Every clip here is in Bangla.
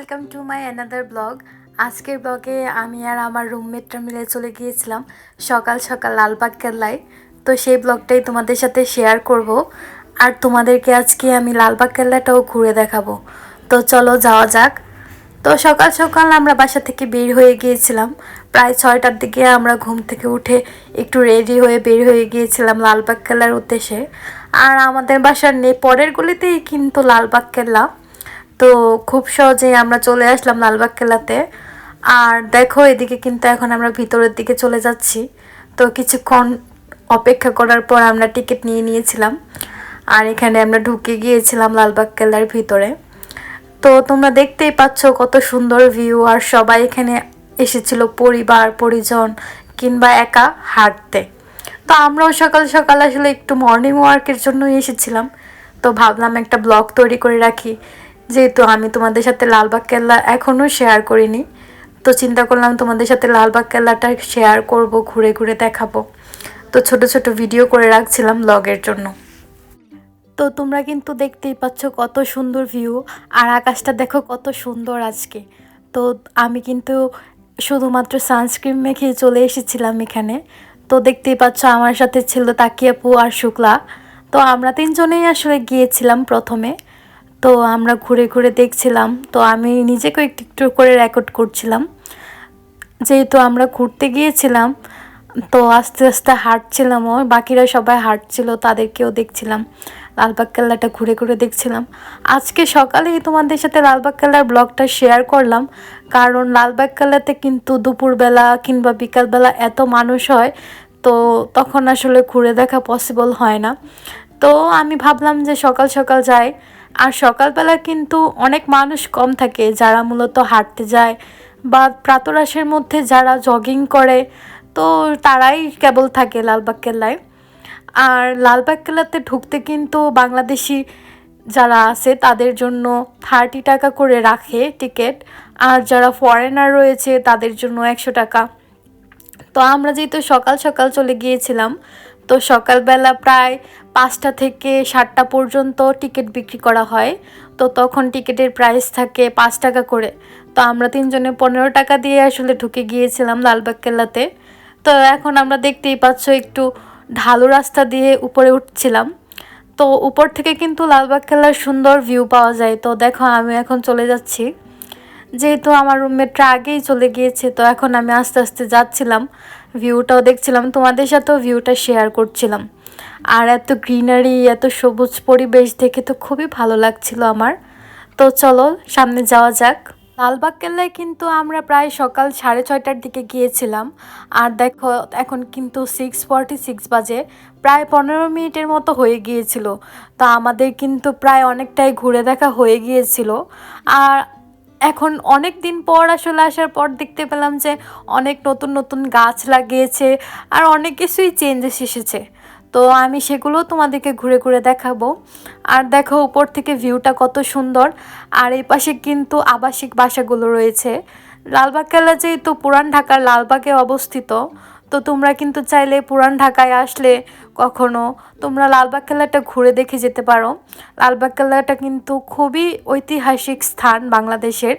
Welcome to my another blog. আজকের ব্লগে আমি আর আমার রুমমেটরা মিলে চলে গিয়েছিলাম সকাল সকাল লালবাগ কেল্লায়। তো সেই ব্লগটাই তোমাদের সাথে শেয়ার করব, আর তোমাদেরকে আজকে আমি লালবাগ কেল্লাটাও ঘুরে দেখাবো। তো চলো যাওয়া যাক। তো সকাল সকাল আমরা বাসা থেকে বের হয়ে গিয়েছিলাম। প্রায় 6টার দিকে আমরা ঘুম থেকে উঠে একটু রেডি হয়ে বের হয়ে গিয়েছিলাম লালবাগ কেল্লার উদ্দেশ্যে। আর আমাদের বাসার পরের গলিতেই কিন্তু লালবাগ কেল্লা। তো খুব সহজেই আমরা চলে আসলাম লালবাগ কেল্লাতে। আর দেখো এদিকে কিন্তু এখন আমরা ভিতরের দিকে চলে যাচ্ছি। তো কিছুক্ষণ অপেক্ষা করার পর আমরা টিকিট নিয়ে নিয়েছিলাম, আর এখানে আমরা ঢুকে গিয়েছিলাম লালবাগ কেল্লার ভিতরে। তো তোমরা দেখতেই পাচ্ছ কত সুন্দর ভিউ, আর সবাই এখানে এসেছিল পরিবার পরিজন কিংবা একা হাঁটতে। তো আমরাও সকাল সকাল আসলে একটু মর্নিং ওয়ার্কের জন্যই এসেছিলাম। তো ভাবলাম একটা ব্লগ তৈরি করে রাখি, যেহেতু আমি তোমাদের সাথে লালবাগ কেল্লা এখনও শেয়ার করিনি। তো চিন্তা করলাম তোমাদের সাথে লালবাগ কেল্লাটা শেয়ার করব, ঘুরে ঘুরে দেখাবো। তো ছোট ছোট ভিডিও করে রাখছিলাম ব্লগের জন্য। তো তোমরা কিন্তু দেখতেই পাচ্ছ কত সুন্দর ভিউ, আর আকাশটা দেখো কত সুন্দর আজকে। তো আমি কিন্তু শুধুমাত্র সানস্ক্রিন মেখে চলে এসেছিলাম এখানে। তো দেখতেই পাচ্ছ আমার সাথে ছিল তাকিয়াপু আর শুক্লা। তো আমরা তিনজনেই আসলে গিয়েছিলাম প্রথমে। তো আমরা ঘুরে ঘুরে দেখছিলাম। তো আমি নিজেকে একটু একটু করে রেকর্ড করছিলাম, যেহেতু আমরা ঘুরতে গিয়েছিলাম। তো আস্তে আস্তে হাঁটছিলামও, বাকিরা সবাই হাঁটছিল, তাদেরকেও দেখছিলাম। লালবাগ কেল্লাটা ঘুরে ঘুরে দেখছিলাম। আজকে সকালেই তোমাদের সাথে লালবাগ কেল্লার ব্লগটা শেয়ার করলাম, কারণ লালবাগ কেল্লাতে কিন্তু দুপুরবেলা কিংবা বিকালবেলা এত মানুষ হয়, তো তখন আসলে ঘুরে দেখা পসিবল হয় না। তো আমি ভাবলাম যে সকাল সকাল যাই। আর সকালবেলা কিন্তু অনেক মানুষ কম থাকে, যারা মূলত হাঁটতে যায় বা প্রাতরাশের মধ্যে যারা জগিং করে, তো তারাই কেবল থাকে লালবাগ কেল্লায়। আর লালবাগ কেল্লাতে ঢুকতে কিন্তু বাংলাদেশি যারা আছে তাদের জন্য 30 টাকা করে রাখে টিকিট, আর যারা ফরেনার রয়েছে তাদের জন্য 100 টাকা। তো আমরা যেহেতু সকাল সকাল চলে গিয়েছিলাম, তো সকালবেলা প্রায় 5টা থেকে 7টা পর্যন্ত টিকিট বিক্রি করা হয়। তো তখন টিকিটের প্রাইস থাকে 5 টাকা করে। তো আমরা তিনজনে 15 টাকা দিয়ে আসলে ঢুকে গিয়েছিলাম লালবাগ কেল্লাতে। তো এখন আমরা দেখতেই পাচ্ছ একটু ঢালু রাস্তা দিয়ে উপরে উঠছিলাম। তো উপর থেকে কিন্তু লালবাগ কেল্লার সুন্দর ভিউ পাওয়া যায়। তো দেখো আমি এখন চলে যাচ্ছি, যেহেতু আমার রুমমেটরা আগেই চলে গিয়েছে। তো এখন আমি আস্তে আস্তে যাচ্ছিলাম, ভিউটাও দেখছিলাম, তোমাদের সাথেও ভিউটা শেয়ার করছিলাম। আর এত গ্রিনারি, এত সবুজ পরিবেশ দেখে তো খুবই ভালো লাগছিল আমার। তো চলো সামনে যাওয়া যাক। লালবাগ কেল্লায় কিন্তু আমরা প্রায় সকাল 6:30টার দিকে গিয়েছিলাম। আর দেখো এখন কিন্তু 6:46 বাজে, প্রায় 15 মিনিটের মতো হয়ে গিয়েছিল। তো আমাদের কিন্তু প্রায় অনেকটাই ঘুরে দেখা হয়ে গিয়েছিল। আর এখন অনেক দিন পর আসলে আসার পর দেখতে পেলাম যে অনেক নতুন নতুন গাছ লাগিয়েছে, আর অনেক কিছুই চেঞ্জেস এসেছে। তো আমি সেগুলো তোমাদেরকে ঘুরে ঘুরে দেখাবো। আর দেখো উপর থেকে ভিউটা কত সুন্দর। আর এই পাশে কিন্তু আবাসিক বাসাগুলো রয়েছে। লালবাগ কেল্লা যেহেতু পুরান ঢাকার লালবাগে অবস্থিত, তো তোমরা কিন্তু চাইলে পুরান ঢাকায় আসলে কখনো তোমরা লালবাগ কেল্লাটা ঘুরে দেখে যেতে পারো। লালবাগ কেল্লাটা কিন্তু খুবই ঐতিহাসিক স্থান বাংলাদেশের।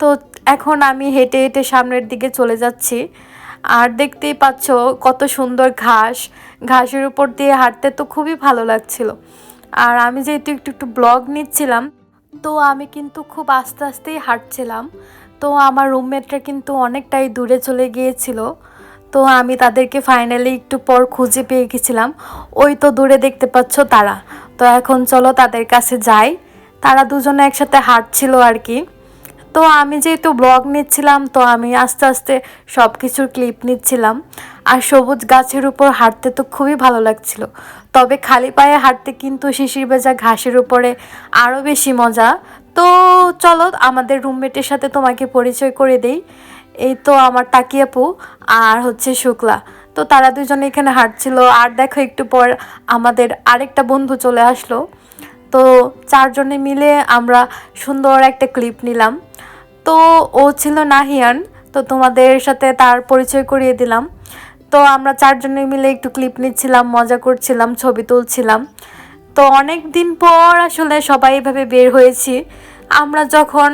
তো এখন আমি হেঁটে হেঁটে সামনের দিকে চলে যাচ্ছি। আর দেখতেই পাচ্ছ কত সুন্দর ঘাস, ঘাসের উপর দিয়ে হাঁটতে তো খুবই ভালো লাগছিল। আর আমি যেহেতু একটু একটু ব্লগ নিচ্ছিলাম, তো আমি কিন্তু খুব আস্তে আস্তেই হাঁটছিলাম। তো আমার রুমমেটরা কিন্তু অনেকটাই দূরে চলে গিয়েছিল। তো আমি তাদেরকে ফাইনালি একটু পর খুঁজে পেয়ে গেছিলাম। ওই তো দূরে দেখতে পাচ্ছ তারা। তো এখন চলো তাদের কাছে যাই। তারা দুজনে একসাথে হাঁটছিল আর কি। তো আমি যেহেতু ব্লগ নিচ্ছিলাম, তো আমি আস্তে আস্তে সব কিছুর ক্লিপ নিচ্ছিলাম। আর সবুজ গাছের উপর হাঁটতে তো খুবই ভালো লাগছিল। তবে খালি পায়ে হাঁটতে কিন্তু শিশির ভেজা ঘাসের উপরে আরও বেশি মজা। তো চলো আমাদের রুমমেটের সাথে তোমাকে পরিচয় করে দেই। এই তো আমার তাকিয়াপু আর হচ্ছে শুক্লা। তো তারা দুজনে এখানে হাঁটছিল। আর দেখো একটু পর আমাদের আরেকটা বন্ধু চলে আসলো। তো চারজনে মিলে আমরা সুন্দর একটা ক্লিপ নিলাম। তো ও ছিল নাহিয়ান। তো তোমাদের সাথে তার পরিচয় করিয়ে দিলাম। তো আমরা চারজনে মিলে একটু ক্লিপ নিচ্ছিলাম, মজা করছিলাম, ছবি তুলছিলাম। তো অনেক দিন পর আসলে সবাই এভাবে বের হয়েছি। আমরা যখন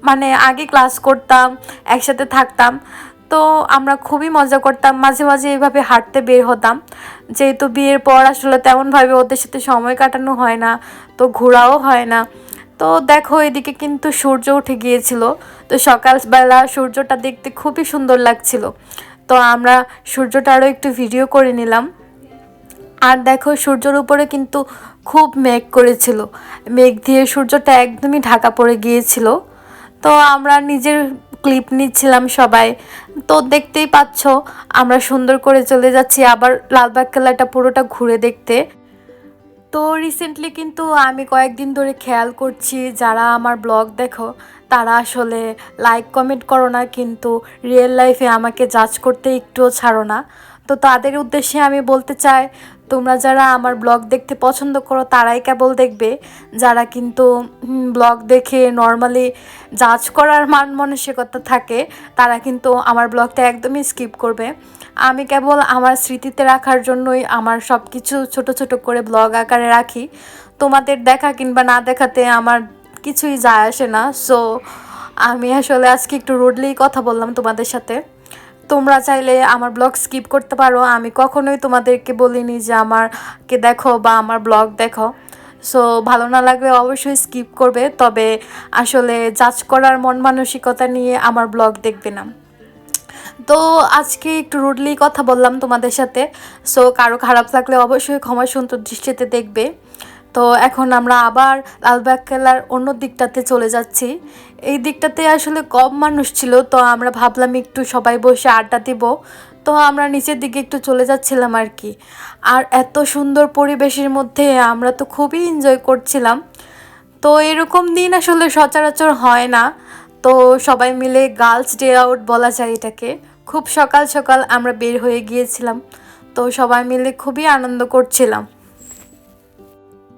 মানে আগে ক্লাস করতাম, একসাথে থাকতাম, তো আমরা খুবই মজা করতাম। মাঝে মাঝে এইভাবে হাঁটতে বের হতাম, যেহেতু বিয়ের পর আসলে তেমনভাবে ওদের সাথে সময় কাটানো হয় না, তো ঘোরাও হয় না। তো দেখো এদিকে কিন্তু সূর্য উঠে গিয়েছিল, তো সকালবেলা সূর্যটা দেখতে খুবই সুন্দর লাগছিল। তো আমরা সূর্যটারও একটু ভিডিও করে নিলাম। আর দেখো সূর্যের উপরে কিন্তু খুব মেঘ করেছিল, মেঘ দিয়ে সূর্যটা একদমই ঢাকা পড়ে গিয়েছিল। তো আমরা নিজের ক্লিপ নিচ্ছিলাম সবাই। তো দেখতেই পাচ্ছ আমরা সুন্দর করে চলে যাচ্ছি আবার লালবাগ কেল্লাটা পুরোটা ঘুরে দেখতে। তো রিসেন্টলি কিন্তু আমি কয়েকদিন ধরে খেয়াল করছি, যারা আমার ব্লগ দেখো তারা আসলে লাইক কমেন্ট করো না, কিন্তু রিয়েল লাইফে আমাকে জাজ করতে একটুও ছাড়ো না। তো তাদের উদ্দেশ্যে আমি বলতে চাই, তোমরা যারা আমার ব্লগ দেখতে পছন্দ করো তারাই কেবল দেখবে, যারা কিন্তু ব্লগ দেখে নর্মালি জাজ করার মান মানসিকতা থাকে তারা কিন্তু আমার ব্লগটা একদমই স্কিপ করবে। আমি কেবল আমার স্মৃতিতে রাখার জন্যই আমার সব কিছু ছোট ছোট করে ব্লগ আকারে রাখি। তোমাদের দেখা কিংবা না দেখাতে আমার কিছুই যায় আসে না। সো আমি আসলে আজকে একটু রুডলি কথা বললাম তোমাদের সাথে। তোমরা চাইলে আমার ব্লগ স্কিপ করতে পারো, আমি কখনোই তোমাদেরকে বলিনি যে আমারকে দেখো বা আমার ব্লগ দেখো। সো ভালো না লাগলে অবশ্যই স্কিপ করবে, তবে আসলে জাজ করার মন মানসিকতা নিয়ে আমার ব্লগ দেখবে না। তো আজকে একটু রুডলি কথা বললাম তোমাদের সাথে, সো কারো খারাপ লাগলে অবশ্যই ক্ষমা সুন্দর দৃষ্টিতে দেখবে। তো এখন আমরা আবার লালবাগ কেল্লার অন্য দিকটাতে চলে যাচ্ছি। এই দিকটাতে আসলে কম মানুষ ছিল, তো আমরা ভাবলাম একটু সবাই বসে আড্ডা দিব। তো আমরা নিচের দিকে একটু চলে যাচ্ছিলাম আর কি। আর এত সুন্দর পরিবেশের মধ্যে আমরা তো খুবই এনজয় করছিলাম। তো এরকম দিন আসলে সচরাচর হয় না। তো সবাই মিলে গার্লস ডে আউট বলা যায় এটাকে। খুব সকাল সকাল আমরা বের হয়ে গিয়েছিলাম, তো সবাই মিলে খুবই আনন্দ করছিলাম।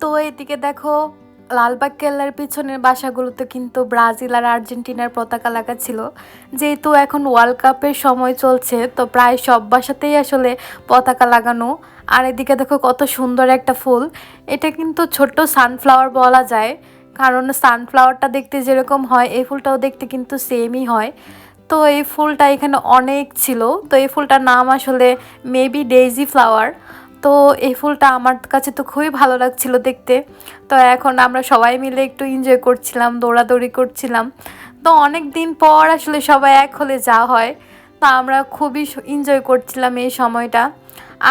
তো এদিকে দেখো লালবাগ কেল্লার পিছনের বাসাগুলোতে কিন্তু ব্রাজিল আর আর্জেন্টিনার পতাকা লাগা ছিল। যেহেতু এখন ওয়ার্ল্ড কাপের সময় চলছে, তো প্রায় সব বাসাতেই আসলে পতাকা লাগানো। আর এদিকে দেখো কত সুন্দর একটা ফুল, এটা কিন্তু ছোট্ট সানফ্লাওয়ার বলা যায়, কারণ সানফ্লাওয়ারটা দেখতে যেরকম হয় এই ফুলটাও দেখতে কিন্তু সেমই হয়। তো এই ফুলটা এখানে অনেক ছিল, তো এই ফুলটার নাম আসলে মেবি ডেইজি ফ্লাওয়ার। তো এই ফুলটা আমার কাছে তো খুবই ভালো লাগছিল দেখতে। তো এখন আমরা সবাই মিলে একটু এনজয় করছিলাম, দৌড়াদৌড়ি করছিলাম। তো অনেক দিন পর আসলে সবাই এক হলে যাওয়া হয়, তা আমরা খুবই এনজয় করছিলাম এই সময়টা।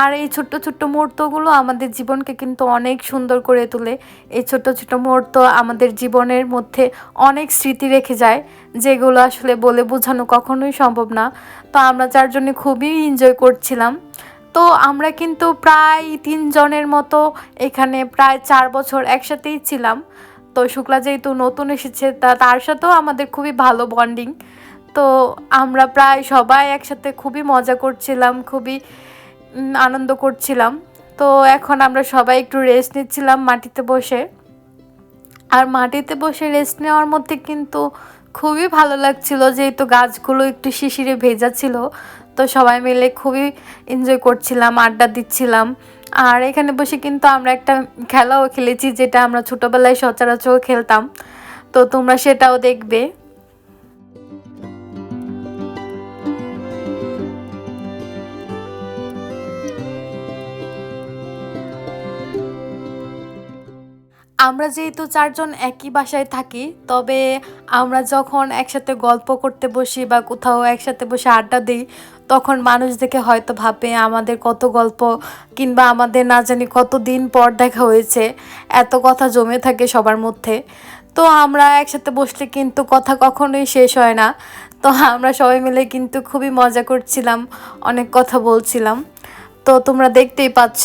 আর এই ছোট্ট ছোট্ট মুহূর্তগুলো আমাদের জীবনকে কিন্তু অনেক সুন্দর করে তোলে। এই ছোট্ট ছোট্ট মুহূর্ত আমাদের জীবনের মধ্যে অনেক স্মৃতি রেখে যায়, যেগুলো আসলে বলে বোঝানো কখনোই সম্ভব না। তো আমরা চারজনে খুবই এনজয় করছিলাম। তো আমরা কিন্তু প্রায় 3 জনের মতো এখানে প্রায় 4 বছর একসাথেই ছিলাম। তো শুক্লা যেহেতু নতুন এসেছে, তার সাথেও আমাদের খুবই ভালো বন্ডিং। তো আমরা প্রায় সবাই একসাথে খুবই মজা করছিলাম, খুবই আনন্দ করছিলাম। তো এখন আমরা সবাই একটু রেস্ট নিচ্ছিলাম মাটিতে বসে। আর মাটিতে বসে রেস্ট নেওয়ার মধ্যে কিন্তু খুবই ভালো লাগছিল, যেহেতু গাছগুলো একটু শিশিরে ভেজা ছিল। তো সবাই মিলে খুবই এনজয় করছিলাম, আড্ডা দিচ্ছিলাম। আর এখানে বসে কিন্তু আমরা একটা খেলাও খেলেছি, যেটা আমরা ছোটোবেলায় সচরাচর খেলতাম। তো তোমরা সেটাও দেখবে। আমরা যেহেতু 4 জন একই বাসায় থাকি, তবে আমরা যখন একসাথে গল্প করতে বসি বা কোথাও একসাথে বসে আড্ডা দিই, তখন মানুষ দেখে হয়তো ভাবে আমাদের কত গল্প, কিংবা আমাদের না জানি কত দিন পর দেখা হয়েছে, এত কথা জমে থাকে সবার মধ্যে। তো আমরা একসাথে বসলে কিন্তু কথা কখনোই শেষ হয় না। তো আমরা সবাই মিলে কিন্তু খুবই মজা করছিলাম, অনেক কথা বলছিলাম। তো তোমরা দেখতেই পাচ্ছ।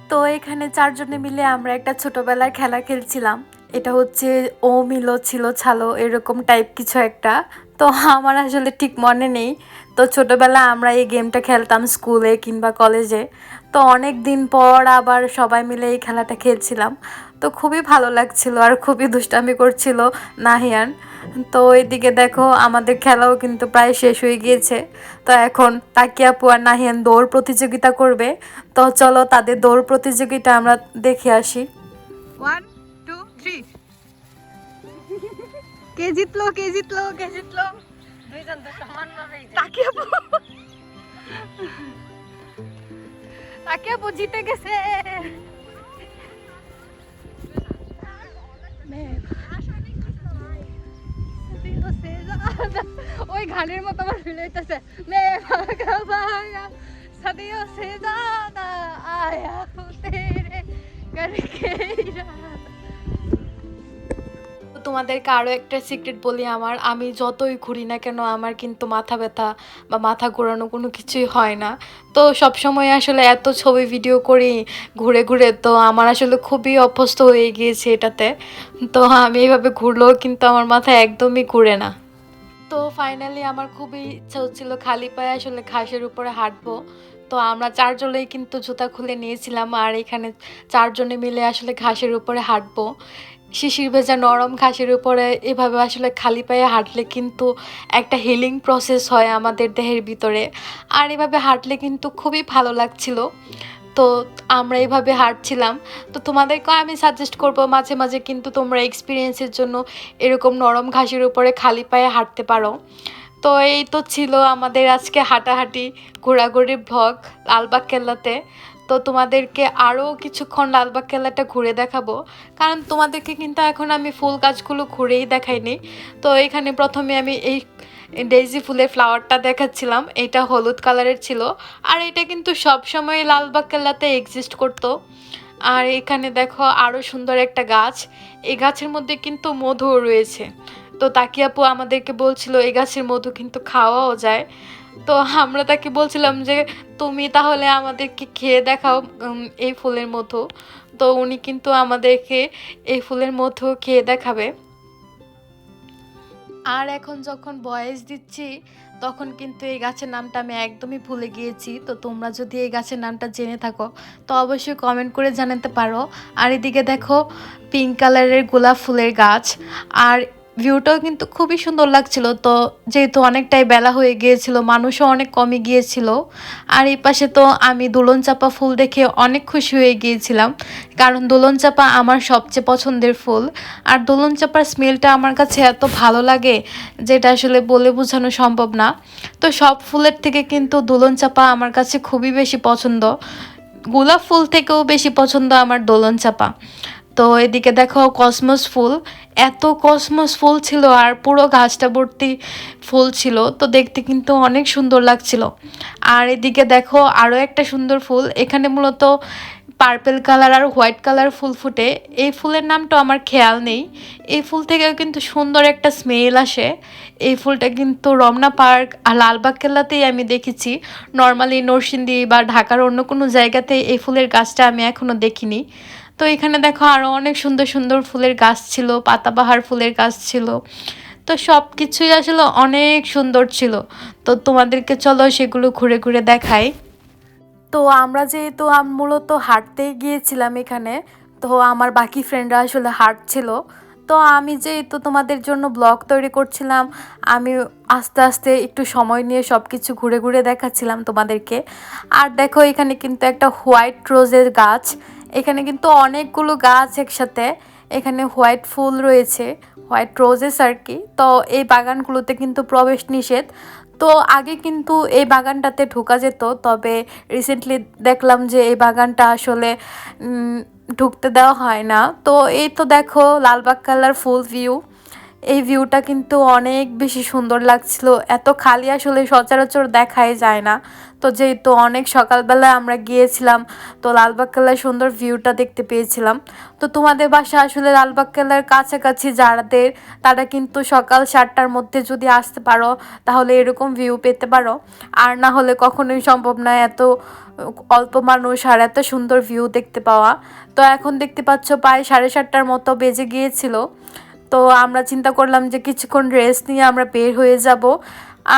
তো এখানে চারজনে মিলে আমরা একটা ছোটবেলার খেলা খেলছিলাম। এটা হচ্ছে ও মিলো ছিল ছালো এরকম টাইপ কিছু একটা। তো আমার আসলে ঠিক মনে নেই। তো ছোটবেলা আমরা এই গেমটা খেলতাম স্কুলে কিংবা কলেজে। তো অনেক দিন পর আবার সবাই মিলে এই খেলাটা খেলছিলাম। তো খুবই ভালো লাগছিল আর খুবই দুষ্টামি করছিল নাহিয়ান। তো এদিকে দেখো আমাদের খেলাও কিন্তু প্রায় শেষ হয়ে গিয়েছে। তো এখন তাকিয়া আপু আর নাহিয়ান দৌড় প্রতিযোগিতা করবে। তো চলো তাদের দৌড় প্রতিযোগিতা আমরা দেখে আসি। 1 2 3 কে জিতলো কে জিতলো কে জিতলো? দুইজন তো সমানভাবেই তাকিয়া আপু, তাকিয়া আপু জিতে গেছে। ওই গানের মতো আমার ফিল হইতেছে, মে ভাগা ভাগা সদিयों से ज्यादा आया हूं तेरे करके इरादा। তো তোমাদেরকে আরও একটা সিক্রেট বলি, আমি যতই ঘুরি না কেন আমার কিন্তু মাথা ব্যথা বা মাথা ঘোরানো কোনো কিছুই হয় না। তো সব সময় আসলে এত ছবি ভিডিও করি ঘুরে ঘুরে, তো আমার আসলে খুবই অভ্যস্ত হয়ে গিয়েছে এটাতে। তো আমি এইভাবে ঘুরলেও কিন্তু আমার মাথা একদমই ঘুরে না। তো ফাইনালি আমার খুবই ইচ্ছা হচ্ছিল খালি পায়ে আসলে ঘাসের উপরে হাঁটবো। তো আমরা চারজনেই কিন্তু জুতা খুলে নিয়েছিলাম আর এখানে চারজনে মিলে আসলে ঘাসের উপরে হাঁটবো। শিশির ভেজা নরম ঘাসের উপরে এভাবে আসলে খালি পায়ে হাঁটলে কিন্তু একটা হিলিং প্রসেস হয় আমাদের দেহের ভিতরে। আর এভাবে হাঁটলে কিন্তু খুবই ভালো লাগছিল। তো আমরা এভাবে হাঁটছিলাম। তো তোমাদেরকেও আমি সাজেস্ট করব মাঝে মাঝে কিন্তু তোমরা এক্সপিরিয়েন্সের জন্য এরকম নরম ঘাসের উপরে খালি পায়ে হাঁটতে পারো। তো এই তো ছিল আমাদের আজকে হাঁটাহাঁটি ঘোরাঘুরি ভ্লগ লালবাগ কেল্লাতে। তো তোমাদেরকে আরও কিছুক্ষণ লালবাগ কেল্লাটা ঘুরে দেখাবো, কারণ তোমাদেরকে কিন্তু এখন আমি ফুল গাছগুলো ঘুরেই দেখাইনি। তো এখানে প্রথমে আমি এই ডেইজি ফুলের ফ্লাওয়ারটা দেখাচ্ছিলাম, এটা হলুদ কালারের ছিল। আর এটা কিন্তু সব সময় লালবাগ কেল্লাতে এক্সিস্ট করতো। আর এখানে দেখো আরও সুন্দর একটা গাছ, এই গাছের মধ্যে কিন্তু মধুও রয়েছে। তো তাকিয়া আপু আমাদেরকে বলছিল এই গাছের মধু কিন্তু খাওয়াও যায়। তো আমরা তাকে বলছিলাম যে তুমি তাহলে আমাদেরকে খেয়ে দেখাও এই ফুলের মধু। তো উনি কিন্তু আমাদেরকে এই ফুলের মধু খেয়ে দেখাবে। আর এখন যখন ভয়েস দিচ্ছি তখন কিন্তু এই গাছের নামটা আমি একদমই ভুলে গিয়েছি। তো তোমরা যদি এই গাছের নামটা জেনে থাকো তো অবশ্যই কমেন্ট করে জানাতে পারো। আর এদিকে দেখো পিঙ্ক কালারের গোলাপ ফুলের গাছ, আর ভিউটাও কিন্তু খুবই সুন্দর লাগছিল। তো যেহেতু অনেকটাই বেলা হয়ে গিয়েছিল, মানুষও অনেক কমে গিয়েছিল। আর এই পাশে তো আমি দোলন চাপা ফুল দেখে অনেক খুশি হয়ে গিয়েছিলাম, কারণ দোলন চাপা আমার সবচেয়ে পছন্দের ফুল। আর দোলন চাপার স্মেলটা আমার কাছে এত ভালো লাগে যেটা আসলে বলে বোঝানো সম্ভব না। তো সব ফুলের থেকে কিন্তু দোলন চাপা আমার কাছে খুবই বেশি পছন্দ, গোলাপ ফুল থেকেও বেশি পছন্দ আমার দোলন চাপা। তো এদিকে দেখো কসমস ফুল, এত কসমস ফুল ছিল আর পুরো গাছটা ভর্তি ফুল ছিল, তো দেখতে কিন্তু অনেক সুন্দর লাগছিল। আর এদিকে দেখো আরও একটা সুন্দর ফুল, এখানে মূলত পার্পেল কালার আর হোয়াইট কালার ফুল ফুটে। এই ফুলের নামটা আমার খেয়াল নেই। এই ফুল থেকেও কিন্তু সুন্দর একটা স্মেল আসে। এই ফুলটা কিন্তু রমনা পার্ক আর লালবাগ কেল্লাতেই আমি দেখেছি, নর্মালি নরসিংদী বা ঢাকার অন্য কোনো জায়গাতে এই ফুলের গাছটা আমি এখনও দেখিনি। তো এখানে দেখো আরও অনেক সুন্দর সুন্দর ফুলের গাছ ছিল, পাতাবাহার ফুলের গাছ ছিল। তো সব কিছুই আসলে অনেক সুন্দর ছিল। তো তোমাদেরকে চলো সেগুলো ঘুরে ঘুরে দেখাই। তো আমরা যেহেতু মূলত হাঁটতে গিয়েছিলাম এখানে, তো আমার বাকি ফ্রেন্ডরা আসলে হাঁটছিল। তো আমি যেহেতু তোমাদের জন্য ব্লগ তৈরি করছিলাম, আমি আস্তে আস্তে একটু সময় নিয়ে সব কিছু ঘুরে ঘুরে দেখাচ্ছিলাম তোমাদেরকে। আর দেখো এখানে কিন্তু একটা হোয়াইট রোজের গাছ, এখানে কিন্তু অনেকগুলো গাছ একসাথে, এখানে হোয়াইট ফুল রয়েছে, হোয়াইট রোজেস আর কি। তো এই বাগানগুলোতে কিন্তু প্রবেশ নিষেধ। তো আগে কিন্তু এই বাগানটাতে ঢোকা যেত, তবে রিসেন্টলি দেখলাম যে এই বাগানটা আসলে ঢুকতে দেওয়া হয় না। তো এই তো দেখো লালবাগ কালার ফুল ভিউ, এই ভিউটা কিন্তু অনেক বেশি সুন্দর লাগছিল, এত খালি আসলে সচরাচর দেখাই যায় না। তো যেহেতু অনেক সকালবেলায় আমরা গিয়েছিলাম, তো লালবাগ কেল্লার সুন্দর ভিউটা দেখতে পেয়েছিলাম। তো তোমাদের বাসা আসলে লালবাগ কেল্লার কাছাকাছি যাদের, তারা কিন্তু সকাল 7টার মধ্যে যদি আসতে পারো তাহলে এরকম ভিউ পেতে পারো। আর না হলে কখনোই সম্ভব নয় এত অল্প মানুষ আর এত সুন্দর ভিউ দেখতে পাওয়া। তো এখন দেখতে পাচ্ছ প্রায় 7:30টার মতো বেজে গিয়েছিল। তো আমরা চিন্তা করলাম যে কিছুক্ষণ রেস্ট নিয়ে আমরা বের হয়ে যাব।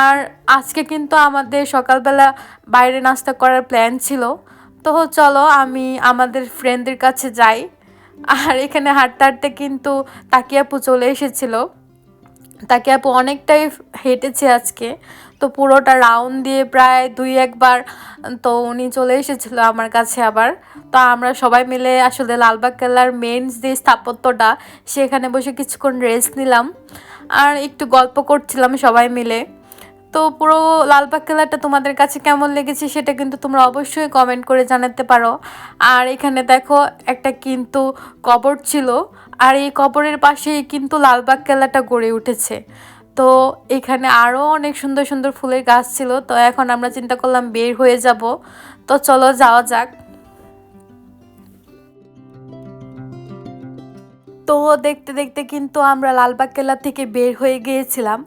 আর আজকে কিন্তু আমাদের সকালবেলা বাইরে নাস্তা করার প্ল্যান ছিল। তো চলো আমি আমাদের ফ্রেন্ডদের কাছে যাই। আর এখানে হাঁটতে হাঁটতে কিন্তু তাকিয়া আপু চলে এসেছিল। তাকে আপু অনেকটাই হেঁটেছে আজকে, তো পুরোটা রাউন্ড দিয়ে প্রায় 2-1 বার তো উনি চলে এসেছিলো আমার কাছে আবার। তো আমরা সবাই মিলে আসলে লালবাগ কেল্লার মেন যে স্থাপত্যটা সেখানে বসে কিছুক্ষণ রেস্ট নিলাম আর একটু গল্প করছিলাম সবাই মিলে। তো পুরো লালবাগ কেল্লাটা তোমাদের কাছে কেমন লেগেছে সেটা কিন্তু তোমরা অবশ্যই কমেন্ট করে জানাতে পারো। আর এখানে দেখো একটা কিন্তু কবর ছিল, আর এই কবরের পাশেই কিন্তু লালবাগ কেল্লাটা গড়ে উঠেছে। তো এখানে আরও অনেক সুন্দর সুন্দর ফুলের গাছ ছিল। তো এখন আমরা চিন্তা করলাম বের হয়ে যাব। তো চলো যাওয়া যাক। তো দেখতে দেখতে কিন্তু আমরা লালবাগ কেল্লা থেকে বের হয়ে গিয়েছিলাম।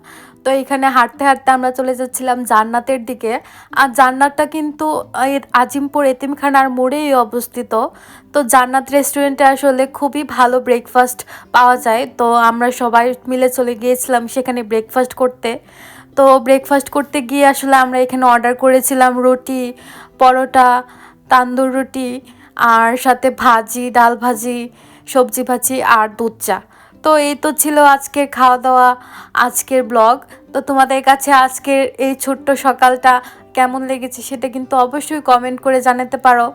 তো এখানে হাঁটতে হাঁটতে আমরা চলে যাচ্ছিলাম জান্নাতের দিকে। আর জান্নাতটা কিন্তু আজিমপুর এতিমখানার মোড়েই অবস্থিত। তো জান্নাত রেস্টুরেন্টে আসলে খুবই ভালো ব্রেকফাস্ট পাওয়া যায়। তো আমরা সবাই মিলে চলে গিয়েছিলাম সেখানে ব্রেকফাস্ট করতে। তো ব্রেকফাস্ট করতে গিয়ে আসলে আমরা এখানে অর্ডার করেছিলাম রুটি, পরোটা, তান্দুর রুটি, আর সাথে ভাজি, ডাল ভাজি, সবজি ভাজি আর দুধ চা। তো এই তো ছিল আজকের খাওয়া দাওয়া, আজকের ব্লগ। তো তোমাদের কাছে আজকের এই ছোট্ট সকালটা কেমন লেগেছে সেটা কিন্তু অবশ্যই কমেন্ট করে জানাতে পারো।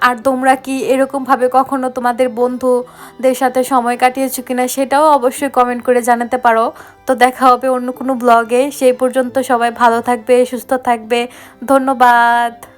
আর তোমরা কি এরকমভাবে কখনো তোমাদের বন্ধুদের সাথে সময় কাটিয়েছো কিনা সেটাও অবশ্যই কমেন্ট করে জানাতে পারো। তো দেখা হবে অন্য কোনো ব্লগে। সেই পর্যন্ত সবাই ভালো থাকবে, সুস্থ থাকবে। ধন্যবাদ।